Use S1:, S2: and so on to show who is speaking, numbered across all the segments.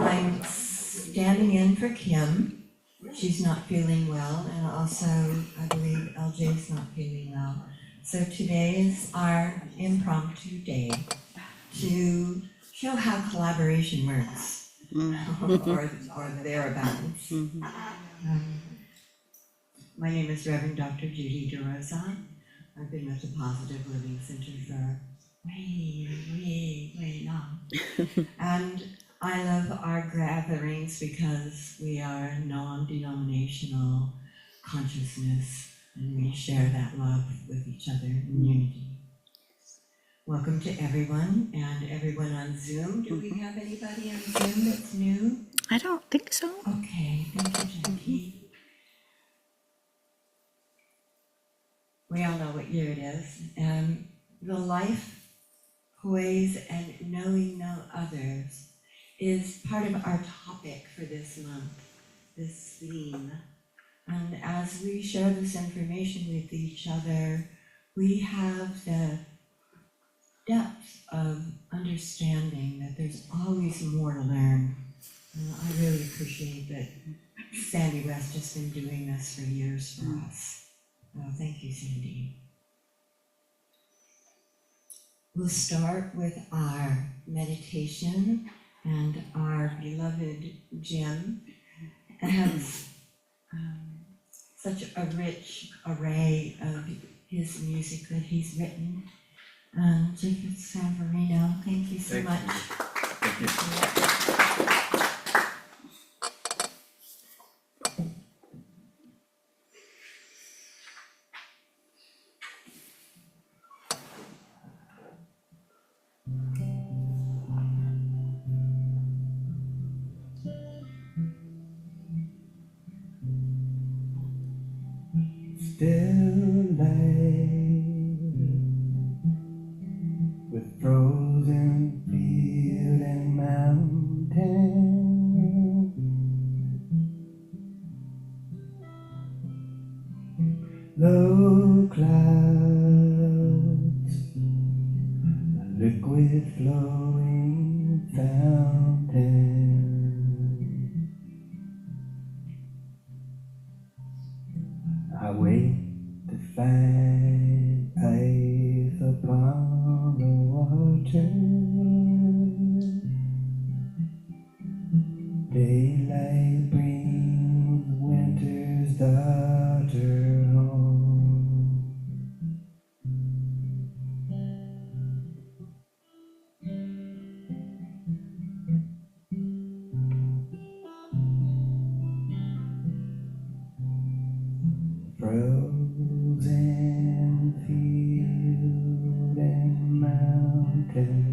S1: I'm standing in for Kim. She's not feeling well, and also I believe LJ's not feeling well. So today is our impromptu day to show how collaboration works, or thereabouts. My name is Rev Dr. Judy DeRosa. I've been with the Positive Living Center for way long. And I love our gatherings because we are non-denominational consciousness and we share that love with each other in unity. Welcome to everyone and everyone on Zoom. Do we have anybody on Zoom that's new?
S2: I don't think so.
S1: Okay, thank you, Jackie. We all know what year it is. The life, poise, and knowing no others is part of our topic for this month, this theme. And as we share this information with each other, we have the depth of understanding that there's always more to learn. And I really appreciate that Sandy West has been doing this for years for us. Oh, thank you, Sandy. We'll start with our meditation, and our beloved Jim has such a rich array of his music that he's written. Jacob Savarino, thank you so much.
S3: Thank you. Still light with frozen field and mountain, low clouds, a liquid flowing fountain. I wait to find ice upon the water. Daylight brings winter's daughter home. Frozen field and mountain.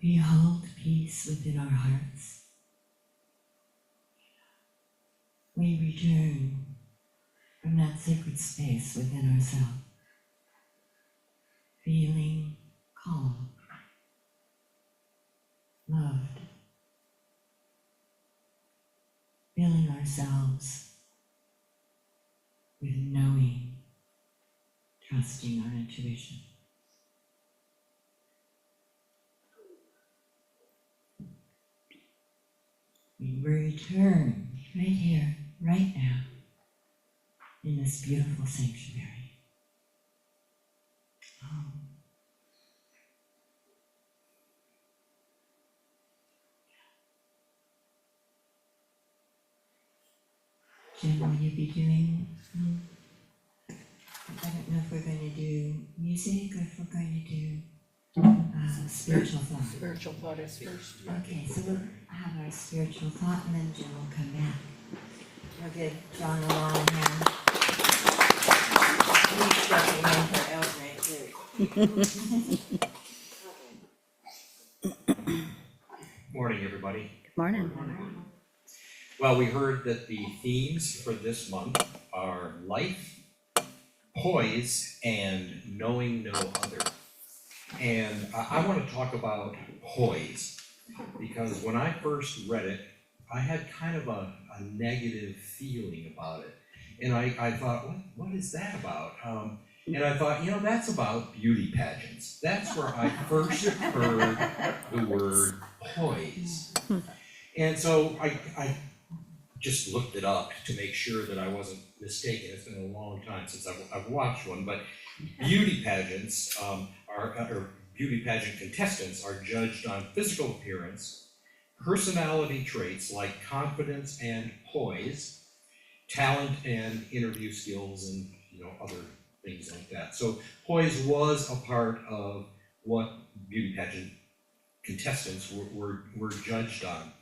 S1: We hold peace within our hearts. We return from that sacred space within ourselves, feeling calm, loved, filling ourselves with knowing, trusting our intuition. We return right here, right now, in this beautiful sanctuary. Jim, will you be doing, I don't know if we're going to do music or if we're going to do spiritual thought.
S2: Spiritual thought is first.
S1: Okay, so we'll have our spiritual thought and then Jim will come back. We'll give John LaLonde a hand. He's stepping in for Eldred too.
S4: Morning, everybody.
S2: Good morning.
S4: Well, we heard that the themes for this month are life, poise, and knowing no other. And I want to talk about poise, because when I first read it, I had kind of a negative feeling about it. And I thought, what is that about? And I thought, that's about beauty pageants. That's where I first heard the word poise. And so I just looked it up to make sure that I wasn't mistaken. It's been a long time since I've watched one, but beauty pageants or beauty pageant contestants are judged on physical appearance, personality traits like confidence and poise, talent and interview skills, and other things like that. So poise was a part of what beauty pageant contestants were judged on.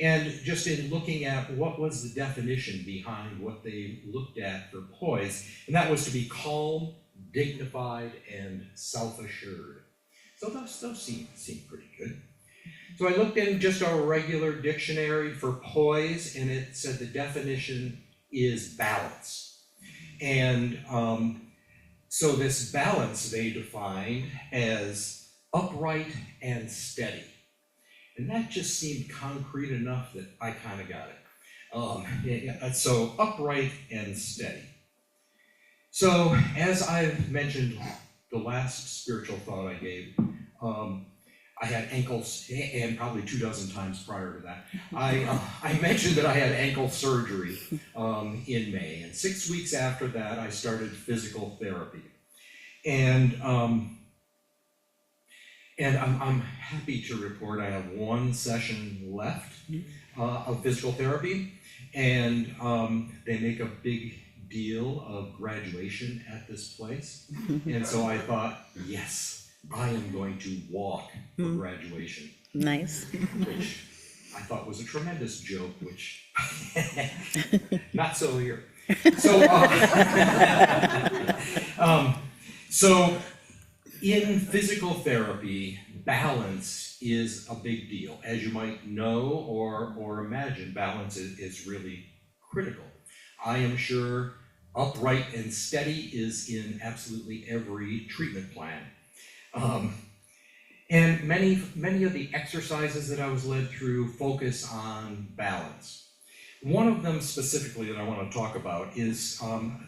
S4: And just in looking at what was the definition behind what they looked at for poise, and that was to be calm, dignified, and self-assured. So those seem pretty good. So I looked in just our regular dictionary for poise, and it said the definition is balance. And so this balance they defined as upright and steady. And that just seemed concrete enough that I kind of got it. So upright and steady. So as I've mentioned, the last spiritual thought I gave, I had ankles, and probably 24 times prior to that. I mentioned that I had ankle surgery in May, and 6 weeks after that, I started physical therapy. And I'm happy to report I have one session left of physical therapy, and they make a big deal of graduation at this place. And so I thought, yes, I am going to walk for graduation.
S2: Nice.
S4: Which I thought was a tremendous joke, which not so here. So in physical therapy, balance is a big deal. As you might know or imagine, balance is really critical. I am sure upright and steady is in absolutely every treatment plan. And many of the exercises that I was led through focus on balance. One of them specifically that I want to talk about is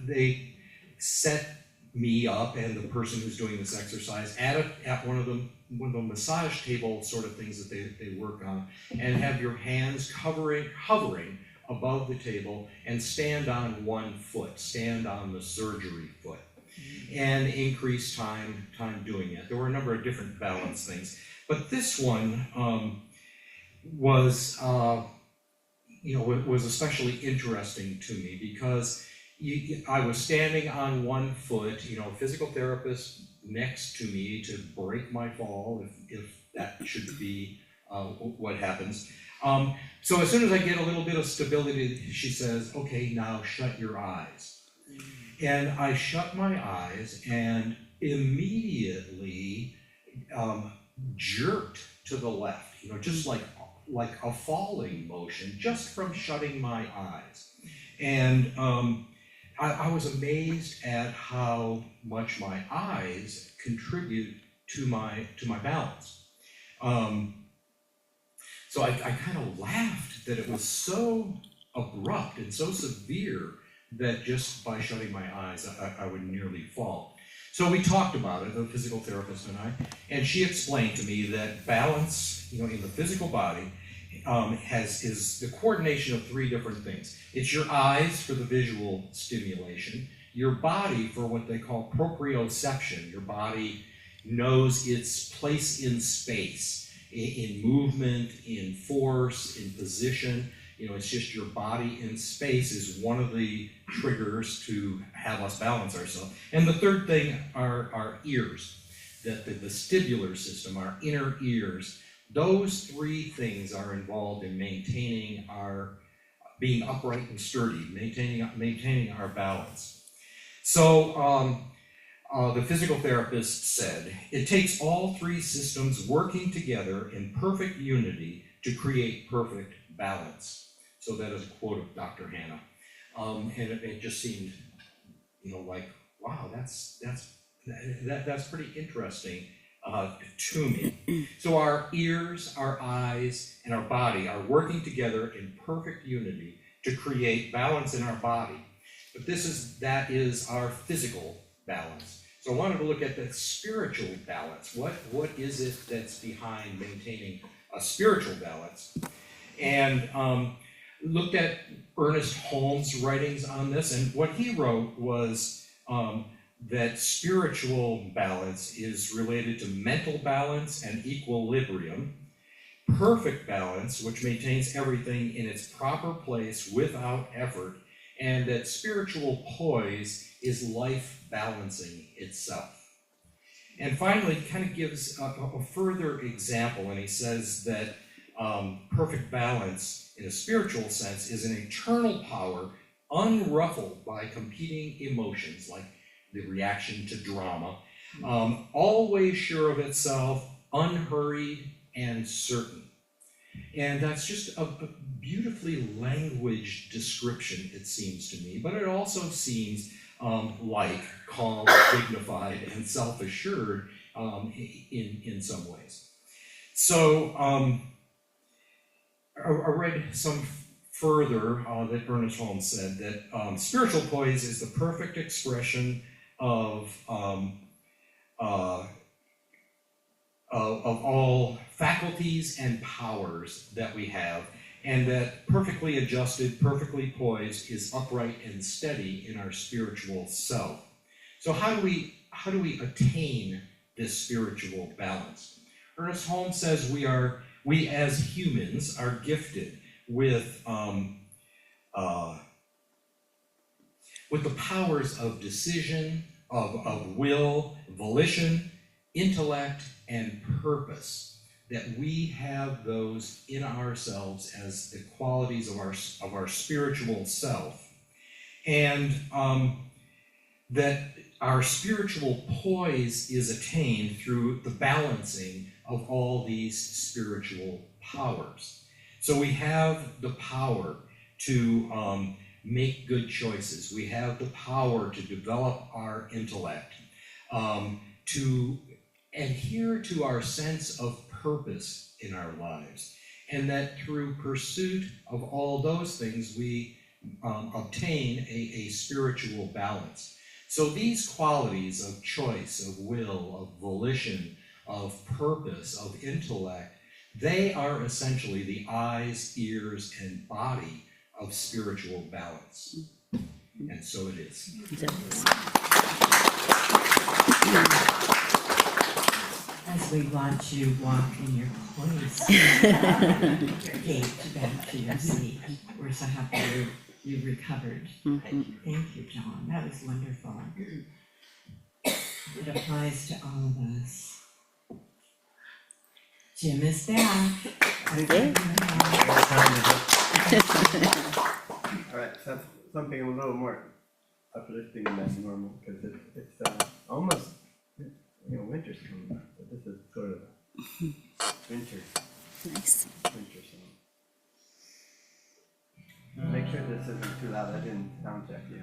S4: they set me up and the person who's doing this exercise at one of the massage table sort of things that they work on, and have your hands hovering above the table and stand on one foot, stand on the surgery foot, and increase time doing it. There were a number of different balance things, but this one was especially interesting to me because I was standing on one foot, a physical therapist next to me to break my fall if that should be what happens. So as soon as I get a little bit of stability, she says, okay, now shut your eyes. And I shut my eyes, and immediately jerked to the left, just like a falling motion, just from shutting my eyes. And I was amazed at how much my eyes contribute to my balance. So I kind of laughed that it was so abrupt and so severe that just by shutting my eyes, I would nearly fall. So we talked about it, the physical therapist and I, and she explained to me that balance, in the physical body, is the coordination of three different things. It's your eyes for the visual stimulation, your body for what they call proprioception. Your body knows its place in space, in movement, in force, in position. It's just your body in space is one of the triggers to have us balance ourselves. And the third thing are our ears, that the vestibular system, our inner ears. Those three things are involved in maintaining being upright and sturdy, maintaining our balance. So the physical therapist said, it takes all three systems working together in perfect unity to create perfect balance. So that is a quote of Dr. Hanna. And it just seemed, like, wow, that's pretty interesting to me. So our ears, our eyes, and our body are working together in perfect unity to create balance in our body. But that is our physical balance. So I wanted to look at the spiritual balance. What is it that's behind maintaining a spiritual balance? And looked at Ernest Holmes' writings on this, and what he wrote was that spiritual balance is related to mental balance and equilibrium, perfect balance, which maintains everything in its proper place without effort, and that spiritual poise is life balancing itself. And finally, he kind of gives a further example, and he says that perfect balance in a spiritual sense is an eternal power unruffled by competing emotions, like the reaction to drama, always sure of itself, unhurried and certain. And that's just a beautifully languaged description, it seems to me, but it also seems like calm, dignified, and self-assured in some ways. So I read some further that Ernest Holmes said that spiritual poise is the perfect expression of all faculties and powers that we have, and that perfectly adjusted, perfectly poised is upright and steady in our spiritual self. So how do we attain this spiritual balance? Ernest Holmes says we as humans are gifted with the powers of decision, of will, volition, intellect, and purpose. That we have those in ourselves as the qualities of our spiritual self, and that our spiritual poise is attained through the balancing of all these spiritual powers. So we have the power to make good choices. We have the power to develop our intellect, to adhere to our sense of purpose in our lives, and that through pursuit of all those things we obtain a spiritual balance. So these qualities of choice, of will, of volition, of purpose, of intellect, they are essentially the eyes, ears, and body of spiritual balance. And so it is.
S1: As we watch you walk in your Poise gait back to your seat, we're so happy you recovered. Thank you, John. That was wonderful. It applies to all of us. Jim is back.
S2: All right, so something a little more uplifting than normal, because it's almost, winter's coming up, but this is sort of Winter
S5: Nice.
S2: song. Make sure this isn't too loud. I didn't sound check yet.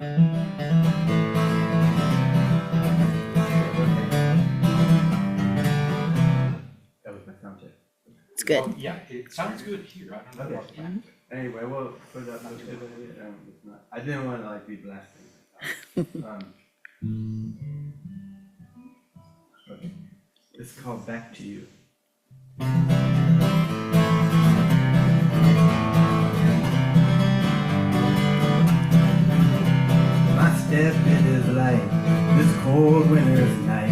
S2: That was my sound check.
S5: It's good.
S4: Oh, yeah, it sounds good here, I don't know about
S2: Okay.
S4: that.
S2: Anyway, we'll put it up. It's not. I didn't want to like be blasting. Okay. It's called Back to You. My step it is light this cold winter's night.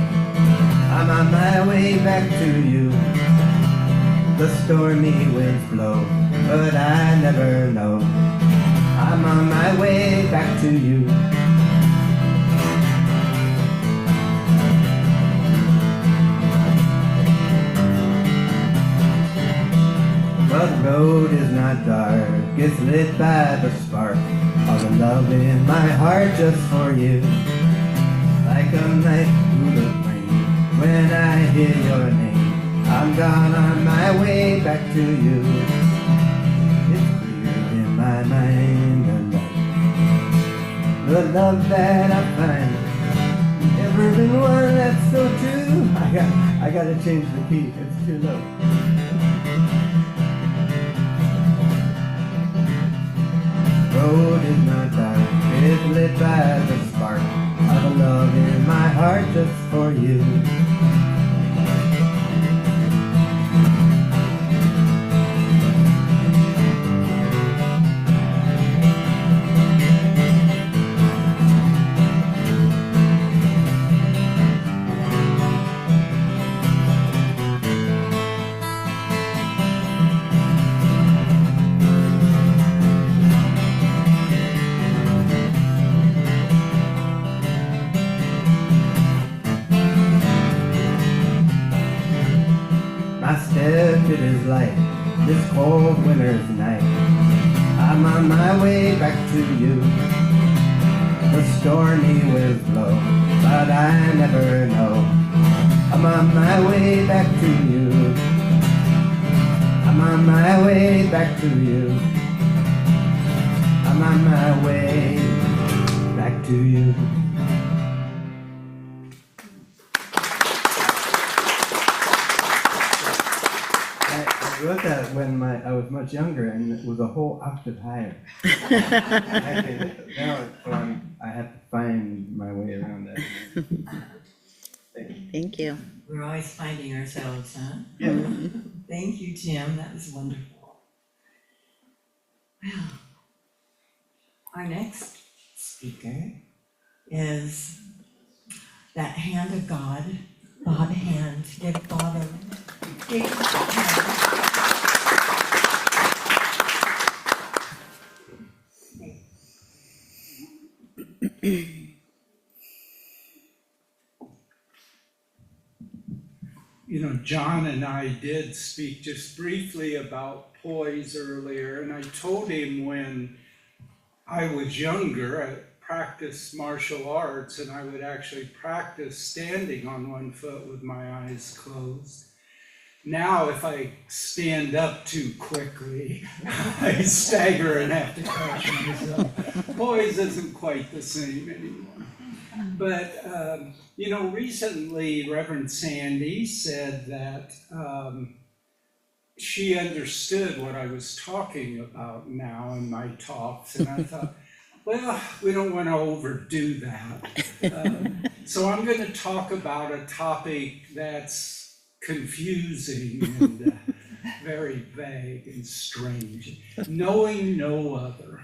S2: I'm on my way back to you. The stormy winds blow, but I never know. I'm on my way back to you. But the road is not dark, it's lit by the spark of the love in my heart just for you. Like a knife through the flame when I hear your name. I'm gone on my way back to you. It's clear in my mind the love that I find. Never been one that's so true. I gotta change the key, it's too low. Road is not dark, it's lit by the spark of a love in my heart just for you. My step it is light this cold winter's night. I'm on my way back to you. The stormy winds blow, but I never know. I'm on my way back to you. I'm on my way back to you. I'm on my way back to you. I wrote that when I was much younger, and it was a whole octave higher. I have to find my way around that.
S5: Thank you.
S1: We're always finding ourselves, huh?
S2: Yeah.
S1: Thank you, Tim, that was wonderful. Well, our next speaker is that hand of God, Bob Hand. Give Bob a big hand.
S6: You know, John and I did speak just briefly about Poise earlier, and I told him when I was younger, I practiced martial arts, and I would actually practice standing on one foot with my eyes closed. Now, if I stand up too quickly, I stagger and have to catch myself. Poise isn't quite the same anymore. But, you know, recently Reverend Sandy said that she understood what I was talking about now in my talks, and I thought, well, we don't want to overdo that. So I'm going to talk about a topic that's confusing and very vague and strange. Knowing no other.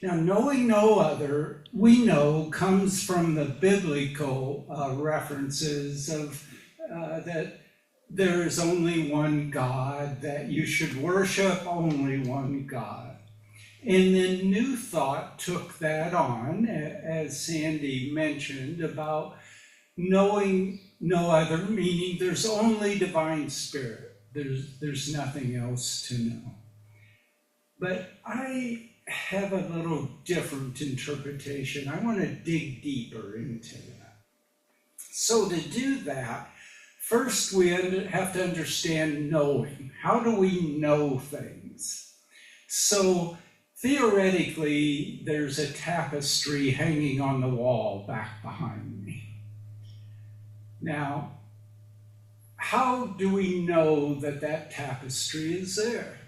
S6: Now, knowing no other, we know, comes from the biblical references of that there is only one God, that you should worship only one God. And then New Thought took that on, as Sandy mentioned, about knowing no other, meaning there's only divine spirit. There's nothing else to know. But I have a little different interpretation. I want to dig deeper into that. So to do that, First, we have to understand knowing. How do we know things? So theoretically, there's a tapestry hanging on the wall back behind me. Now, how do we know that that tapestry is there?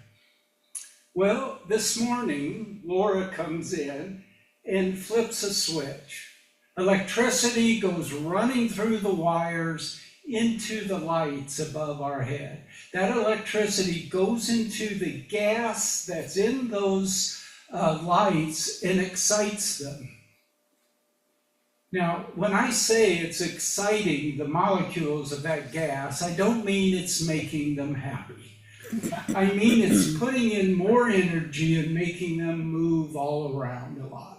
S6: Well, this morning, Laura comes in and flips a switch. Electricity goes running through the wires into the lights above our head. That electricity goes into the gas that's in those lights and excites them. Now, when I say it's exciting the molecules of that gas, I don't mean it's making them happy. I mean it's putting in more energy and making them move all around a lot.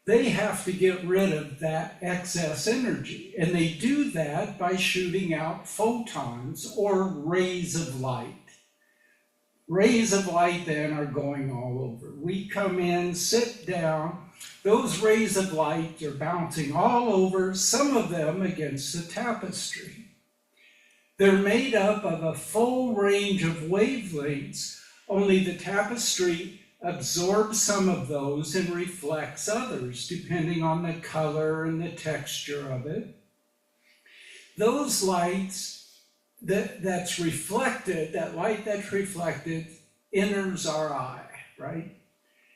S6: They have to get rid of that excess energy, and they do that by shooting out photons or rays of light. Rays of light then are going all over. We come in, sit down, those rays of light are bouncing all over, some of them against the tapestry. They're made up of a full range of wavelengths, only the tapestry absorbs some of those and reflects others, depending on the color and the texture of it. Those lights that's reflected, that light that's reflected, enters our eye, right?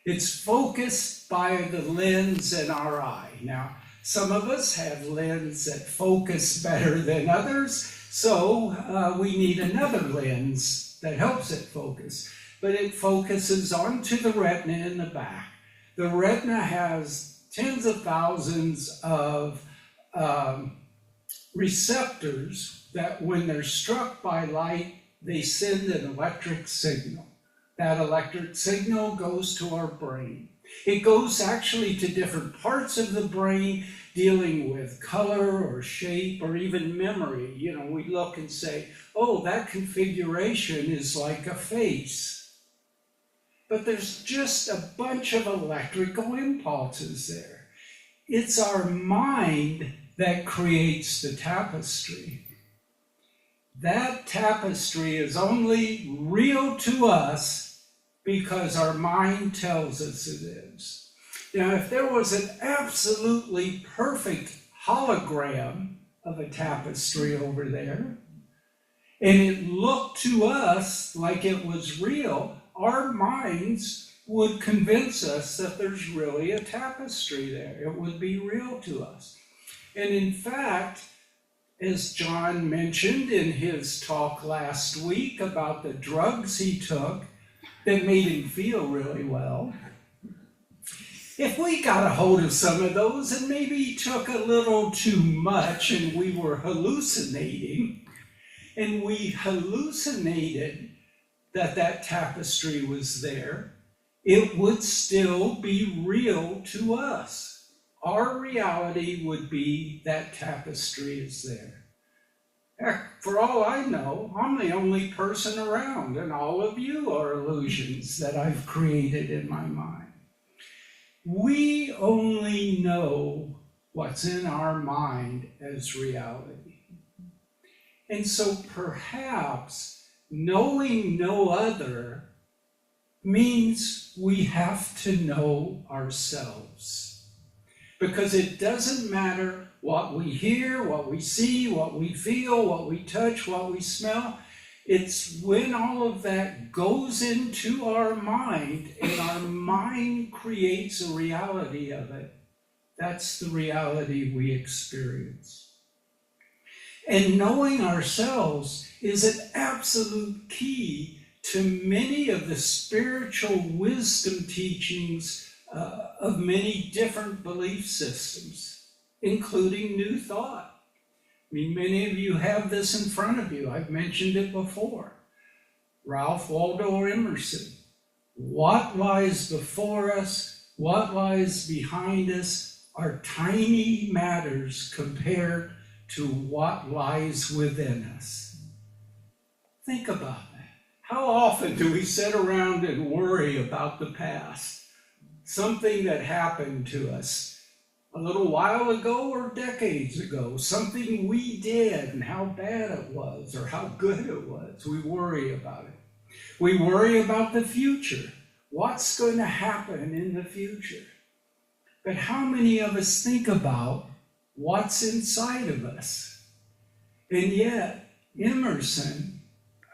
S6: It's focused by the lens in our eye. Now, some of us have lenses that focus better than others, so we need another lens that helps it focus. But it focuses onto the retina in the back. The retina has tens of thousands of receptors that when they're struck by light, they send an electric signal. That electric signal goes to our brain. It goes actually to different parts of the brain dealing with color or shape or even memory. You know, we look and say, oh, that configuration is like a face. But there's just a bunch of electrical impulses there. It's our mind that creates the tapestry. That tapestry is only real to us because our mind tells us it is. Now, if there was an absolutely perfect hologram of a tapestry over there, and it looked to us like it was real, our minds would convince us that there's really a tapestry there. It would be real to us. And in fact, as John mentioned in his talk last week about the drugs he took that made him feel really well, if we got a hold of some of those and maybe took a little too much and we were hallucinating, and we hallucinated that tapestry was there, it would still be real to us. Our reality would be that tapestry is there. Heck, for all I know, I'm the only person around, and all of you are illusions that I've created in my mind. We only know what's in our mind as reality. And so perhaps knowing no other means we have to know ourselves. Because it doesn't matter what we hear, what we see, what we feel, what we touch, what we smell. It's when all of that goes into our mind and our mind creates a reality of it. That's the reality we experience. And knowing ourselves is an absolute key to many of the spiritual wisdom teachings of many different belief systems, including New Thought. I mean, many of you have this in front of you. I've mentioned it before. Ralph Waldo Emerson. What lies before us, what lies behind us are tiny matters compared to what lies within us. Think about that. How often do we sit around and worry about the past? Something that happened to us a little while ago or decades ago, something we did and how bad it was or how good it was. We worry about it. We worry about the future. What's going to happen in the future? But how many of us think about what's inside of us? And yet, Emerson,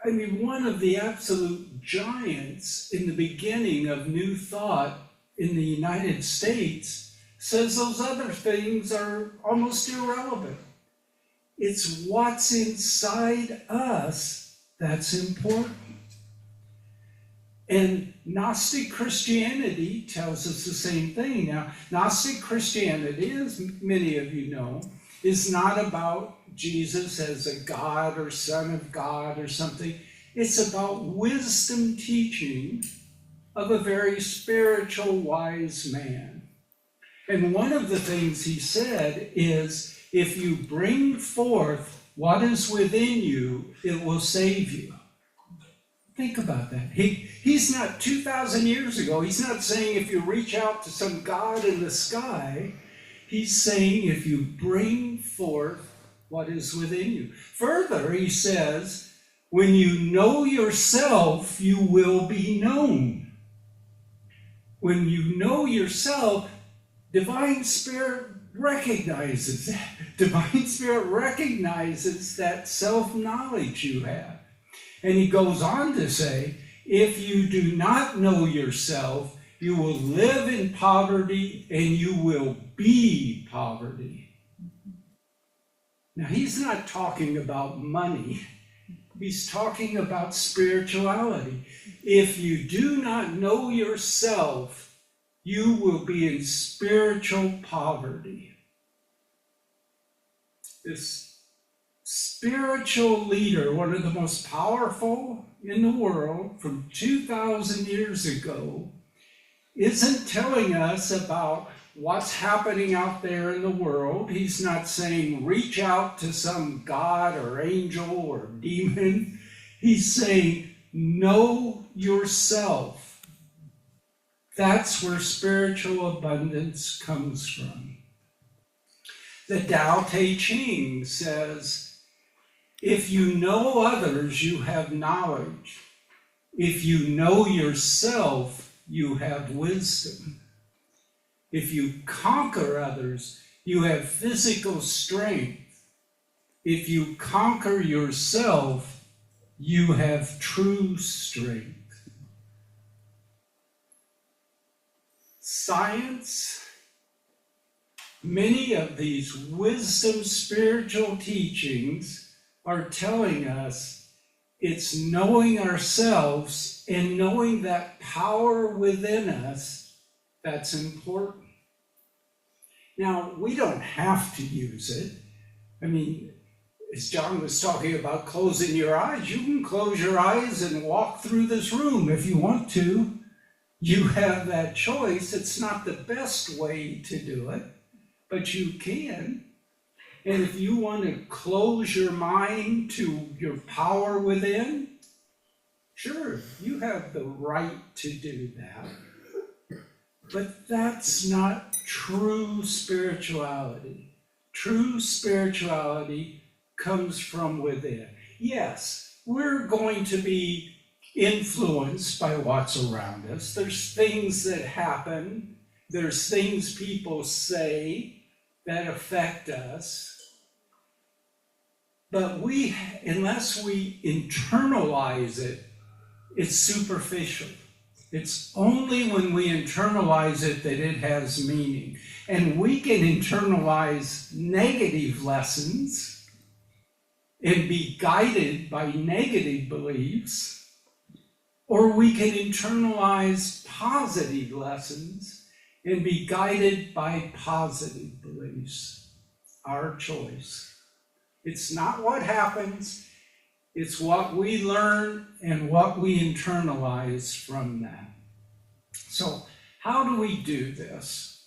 S6: one of the absolute giants in the beginning of New Thought in the United States, says those other things are almost irrelevant. It's what's inside us that's important. And Gnostic Christianity tells us the same thing. Now, Gnostic Christianity, as many of you know, is not about Jesus as a God or Son of God or something. It's about wisdom teaching of a very spiritual, wise man. And one of the things he said is, if you bring forth what is within you, it will save you. Think about that. He's not, 2,000 years ago, he's not saying if you reach out to some God in the sky. He's saying if you bring forth what is within you. Further, he says, when you know yourself, you will be known. When you know yourself, Divine Spirit recognizes that. Divine Spirit recognizes that self-knowledge you have. And he goes on to say, if you do not know yourself, you will live in poverty and you will be poverty. Now, he's not talking about money. He's talking about spirituality. If you do not know yourself, you will be in spiritual poverty. This spiritual leader, one of the most powerful in the world from 2,000 years ago, isn't telling us about what's happening out there in the world. He's not saying reach out to some God or angel or demon. He's saying know yourself. That's where spiritual abundance comes from. The Tao Te Ching says, if you know others, you have knowledge. If you know yourself, you have wisdom. If you conquer others, you have physical strength. If you conquer yourself, you have true strength. Science, many of these wisdom spiritual teachings are telling us it's knowing ourselves and knowing that power within us that's important. Now, we don't have to use it. As John was talking about closing your eyes, you can close your eyes and walk through this room if you want to. You have that choice. It's not the best way to do it, but you can. And if you want to close your mind to your power within, sure, you have the right to do that. But that's not true spirituality. True spirituality comes from within. Yes, we're going to be influenced by what's around us. There's things that happen. There's things people say that affect us. But unless we internalize it, it's superficial. It's only when we internalize it that it has meaning. And we can internalize negative lessons and be guided by negative beliefs, or we can internalize positive lessons and be guided by positive beliefs. Our choice. It's not what happens, it's what we learn and what we internalize from that. So, how do we do this?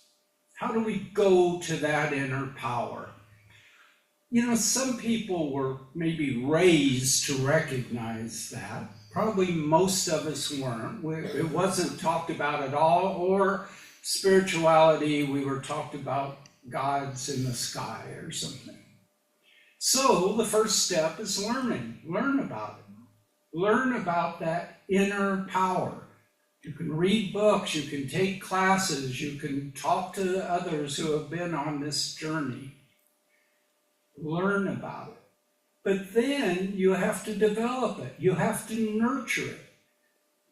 S6: How do we go to that inner power? Some people were maybe raised to recognize that. Probably most of us weren't. It wasn't talked about at all, or spirituality, we were talked about gods in the sky or something. So the first step is learning. Learn about it. Learn about that inner power. You can read books, you can take classes, you can talk to others who have been on this journey. Learn about it. But then you have to develop it. You have to nurture it.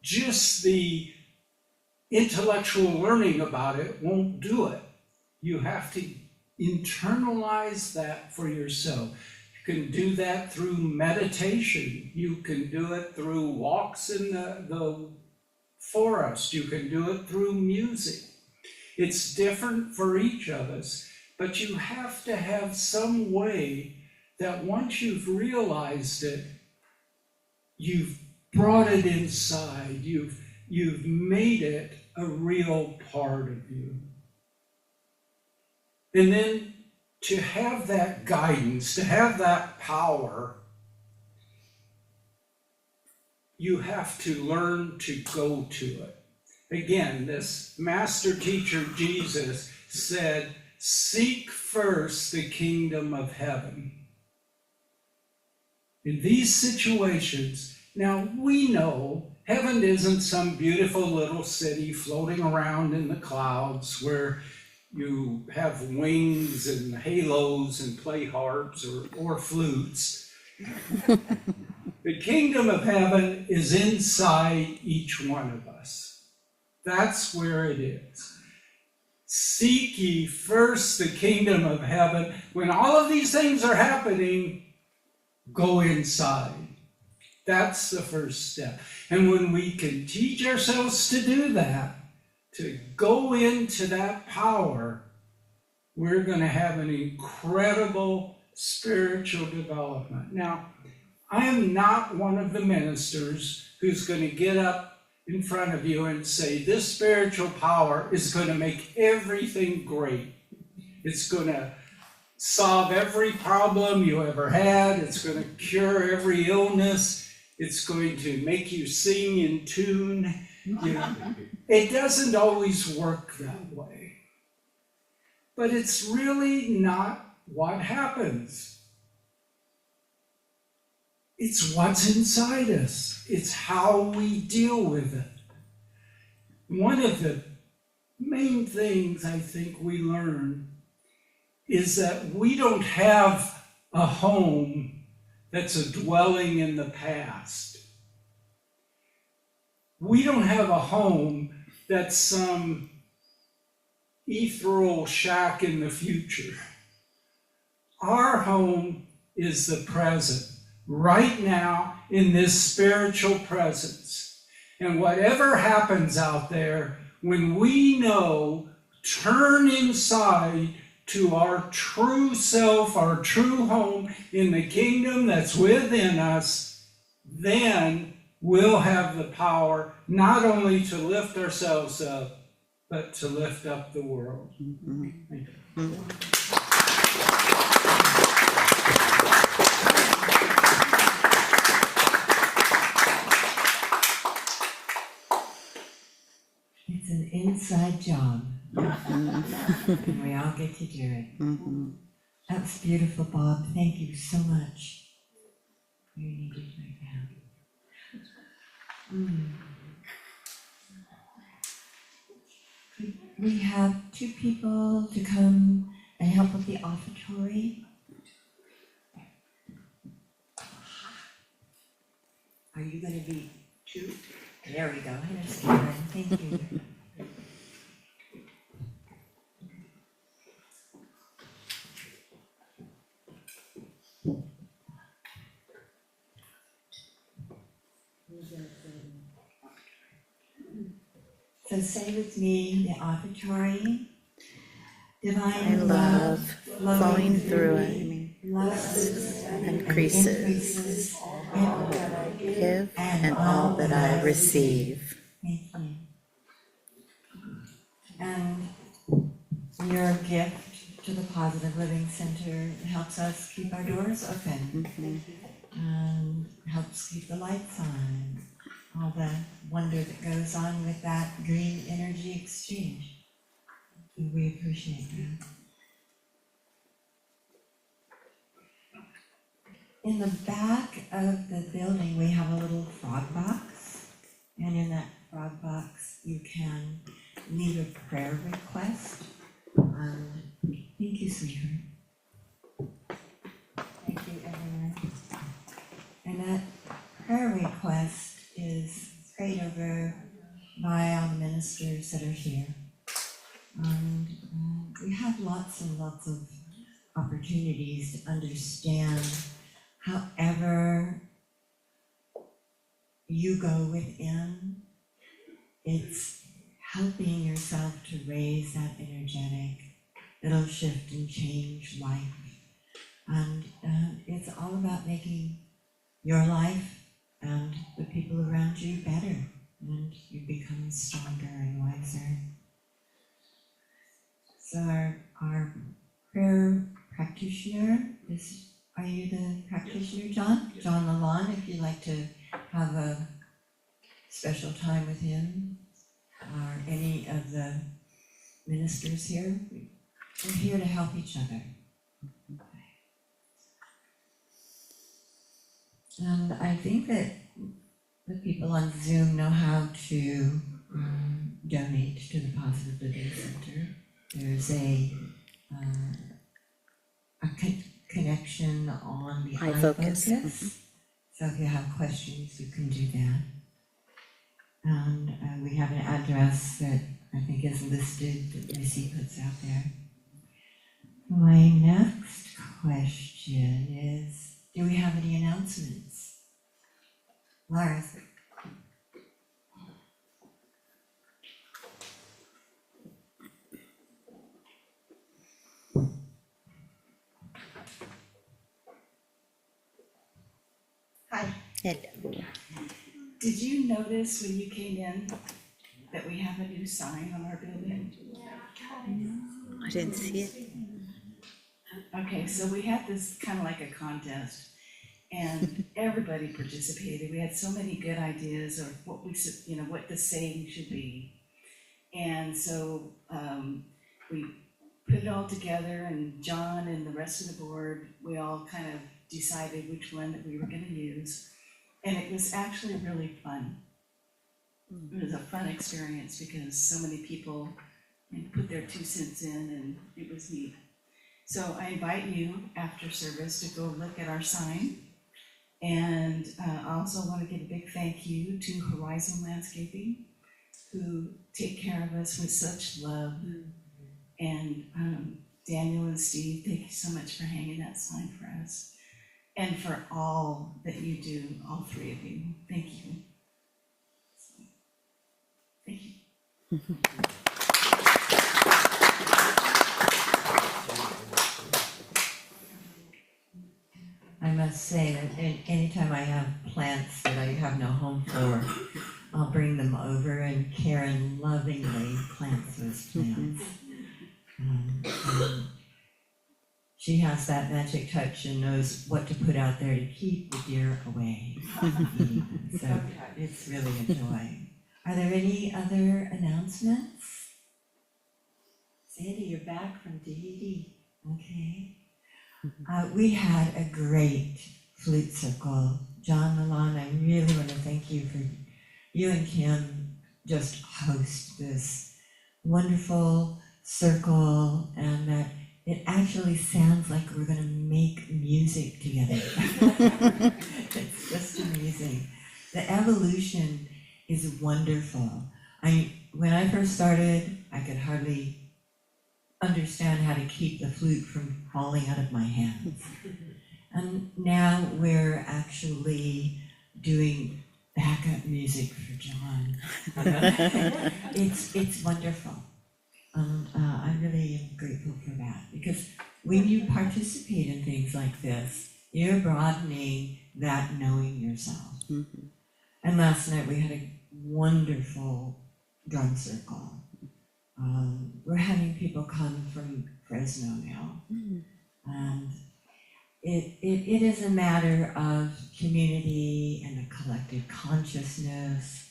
S6: Just the intellectual learning about it won't do it. You have to internalize that for yourself. You can do that through meditation. You can do it through walks in the forest. You can do it through music. It's different for each of us, but you have to have some way that once you've realized it, you've brought it inside, you've made it a real part of you. And then to have that guidance, to have that power, you have to learn to go to it. Again, this master teacher Jesus said, "Seek first the kingdom of heaven." In these situations, now we know heaven isn't some beautiful little city floating around in the clouds where you have wings and halos and play harps or flutes. The kingdom of heaven is inside each one of us. That's where it is. Seek ye first the kingdom of heaven. When all of these things are happening, go inside. That's the first step. And when we can teach ourselves to do that, to go into that power, we're going to have an incredible spiritual development. Now, I am not one of the ministers who's going to get up in front of you and say, this spiritual power is going to make everything great. It's going to solve every problem you ever had. It's going to cure every illness. It's going to make you sing in tune. You know, it doesn't always work that way. But it's really not what happens. It's what's inside us. It's how we deal with it. One of the main things I think we learn is that we don't have a home that's a dwelling in the past. We don't have a home that's some ethereal shack in the future. Our home is the present, right now in this spiritual presence. And whatever happens out there, when we know, turn inside to our true self, our true home in the kingdom that's within us, then we'll have the power not only to lift ourselves up, but to lift up the world. Thank you.
S1: It's an inside job. And we all get to do it. That's beautiful, Bob. Thank you so much. You needed my hand. Could we have 2 people to come and help with the offertory? Are you going to be 2? There we go. Here's Karen. Thank you. So say with me the offertory. Divine love
S5: flowing through it,
S1: lusts
S5: and
S1: and
S5: increases
S1: all that I
S5: give and all that I receive.
S1: Thank you. And your gift to the Positive Living Center helps us keep our doors open and helps keep the lights on. All the wonder that goes on with that green energy exchange. We appreciate that. in the back of the building, we have a little frog box. And in that frog box, you can leave a prayer request. Thank you, sweetheart. Thank you, everyone. And that prayer request is prayed over by all the ministers that are here. And we have lots and lots of opportunities to understand however you go within, it's helping yourself to raise that energetic, it'll shift and change life. And it's all about making your life and the people around you better, and you become stronger and wiser. So our prayer practitioner is, are you the practitioner, John? John LaLonde, if you'd like to have a special time with him, or any of the ministers here, we're here to help each other. And I think that the people on Zoom know how to donate to the Positive Living Center. There's a connection on the iFocus. So if you have questions, you can do that. And we have an address that I think is listed that Missy puts out there. My next question is, do we have any announcements? Lars?
S7: Hi,
S5: Hello.
S7: did you notice when you came in that we have a new sign on our building?
S5: I didn't see it.
S7: Okay, so we had this kind of like a contest, and everybody participated. We had so many good ideas of what we should, what the saying should be. And so we put it all together, and John and the rest of the board, we all kind of decided which one that we were gonna use. And it was actually really fun. It was a fun experience because so many people put their 2 cents in, and it was neat. So I invite you after service to go look at our sign. And I also want to give a big thank you to Horizon Landscaping, who take care of us with such love. And Daniel and Steve, thank you so much for hanging that sign for us. And for all that you do, all 3 of you. Thank you. Thank you.
S1: I must say that anytime I have plants that I have no home for, I'll bring them over, and Karen lovingly plants those plants. She has that magic touch and knows what to put out there to keep the deer away. So it's really a joy. Are there any other announcements? Sandy, you're back from DED. Okay. We had a great flute circle. John LaLonde, I really want to thank you for you and Kim just host this wonderful circle, and that it actually sounds like we're gonna make music together. It's just amazing. The evolution is wonderful. When I first started, I could hardly understand how to keep the flute from falling out of my hands. And now we're actually doing backup music for John. It's wonderful. I really am grateful for that, because when you participate in things like this, you're broadening that knowing yourself. And last night we had a wonderful drum circle. We're having people come from Fresno now. And it is a matter of community and a collective consciousness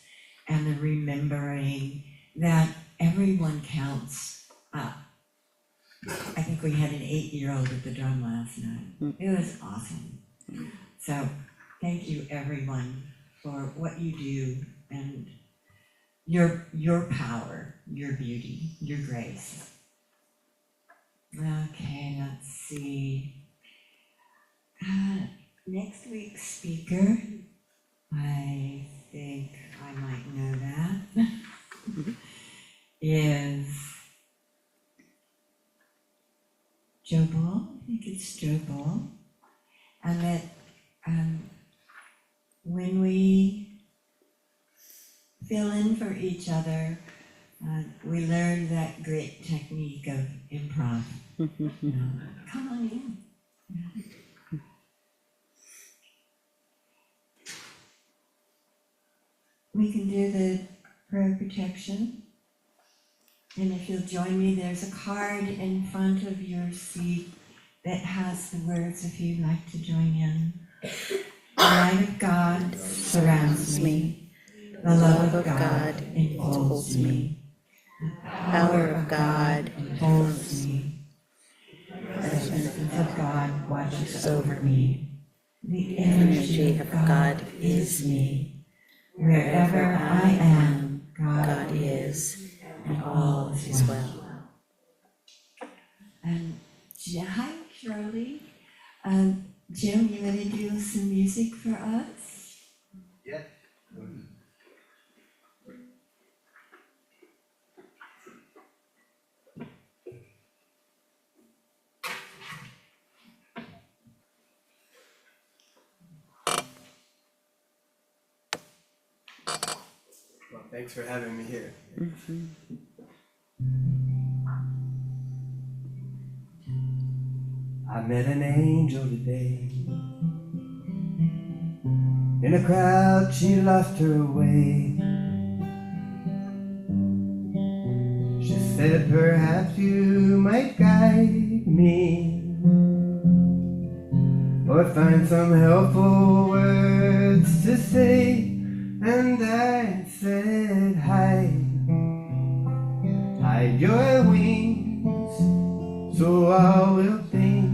S1: and the remembering that everyone counts. I think we had an 8-year-old at the drum last night. It was awesome. So, thank you everyone for what you do and your power, your beauty, your grace. Okay, let's see. Next week's speaker, I think I might know that, is Joe Ball. I think it's Joe Ball. And that when we fill in for each other, we learn that great technique of improv. Come on in. We can do the prayer protection. And if you'll join me, there's a card in front of your seat that has the words if you'd like to join in. The light of God surrounds me. The love of God enfolds me. The power of God holds me. The presence of God watches over me. The energy of God is me. Wherever I am, God is, and all is well. And hi, Shirley. Jim, you want to do some music for us?
S2: Yeah. Well, thanks for having me here. I met an angel today. In a crowd, she lost her way. She said, perhaps you might guide me, or find some helpful words to say. And I said, hide your wings, so I will think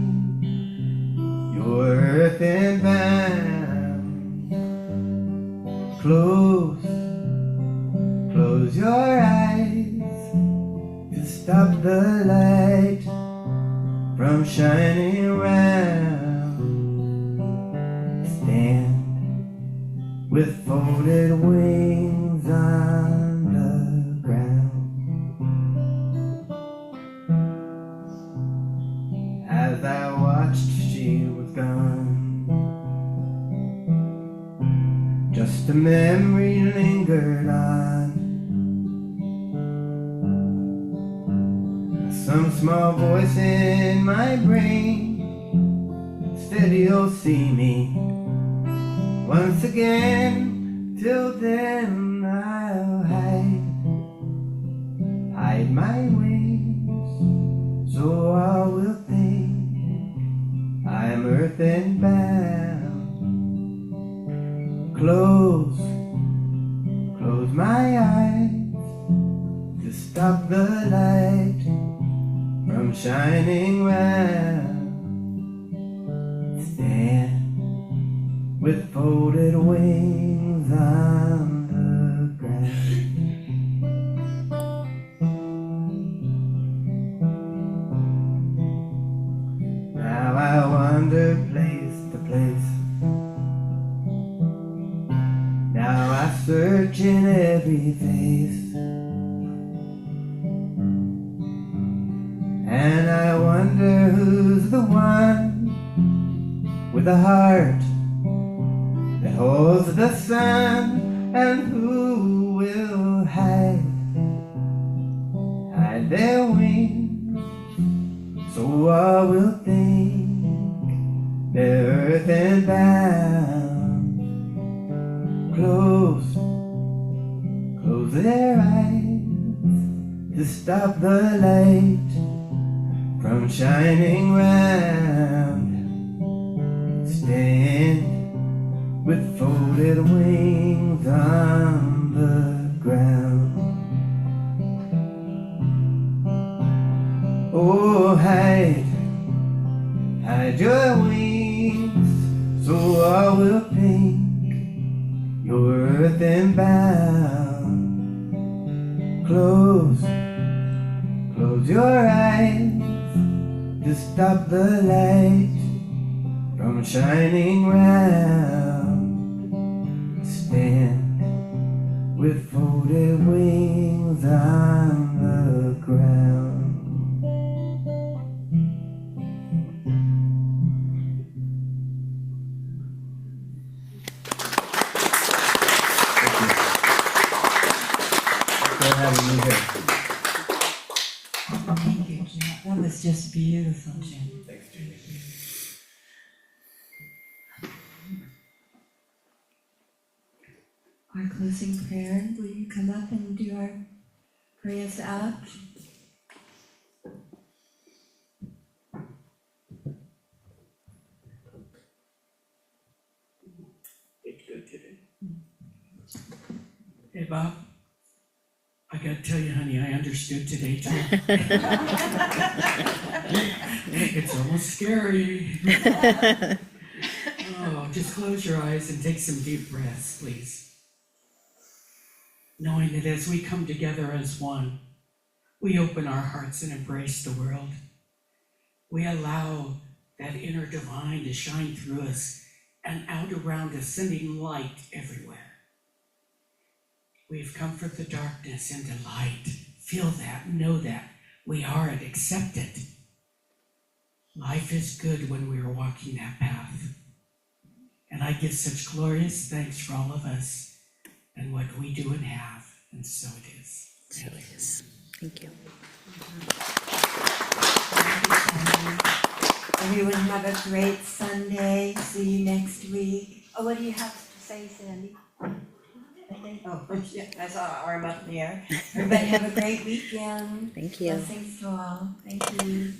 S2: you're earthen bound. Close your eyes to stop the light from shining round. Stand with folded wings on the ground. As I watched, she was gone. Just a memory lingered on. Some small voice in my brain said you'll see me once again. Till then I'll hide my wings, so I will think I'm earthen bound. Close my eyes to stop the light from shining round. Stand with folded wings on the ground. Now I wander place to place. Now I search in every face. And I wonder who's the one with a heart that holds the sun, and who will hide their wings, so I will think they're earthen bound. Close their eyes to stop the light from shining round. Stand with folded wings on the ground. Oh, hide your wings, so
S3: bound. Close your eyes to stop the light from shining round. Stand with folded wings on the ground.
S2: For having me here.
S1: Thank you, Jim. That was just beautiful, Jim.
S2: Thanks, Judy.
S1: Our closing prayer, will you come up and do our pray us out?
S6: It's good today. Hey, Bob. I gotta tell you, honey, I understood today too. It's almost scary. Oh, just close your eyes and take some deep breaths, please. Knowing that as we come together as one, we open our hearts and embrace the world. We allow that inner divine to shine through us and out around us, sending light everywhere. We've come from the darkness into light. Feel that, know that. We are it, accept it. Life is good when we are walking that path. And I give such glorious thanks for all of us and what we do and have, and so it is.
S5: So it is. Thank you.
S1: Everyone have a great Sunday. See you next week.
S8: Oh, what do you have to say, Sandy?
S1: Oh, yeah, I saw an arm up in the air. Everybody have a great weekend.
S5: Thank you.
S1: Blessings to all. Thank you.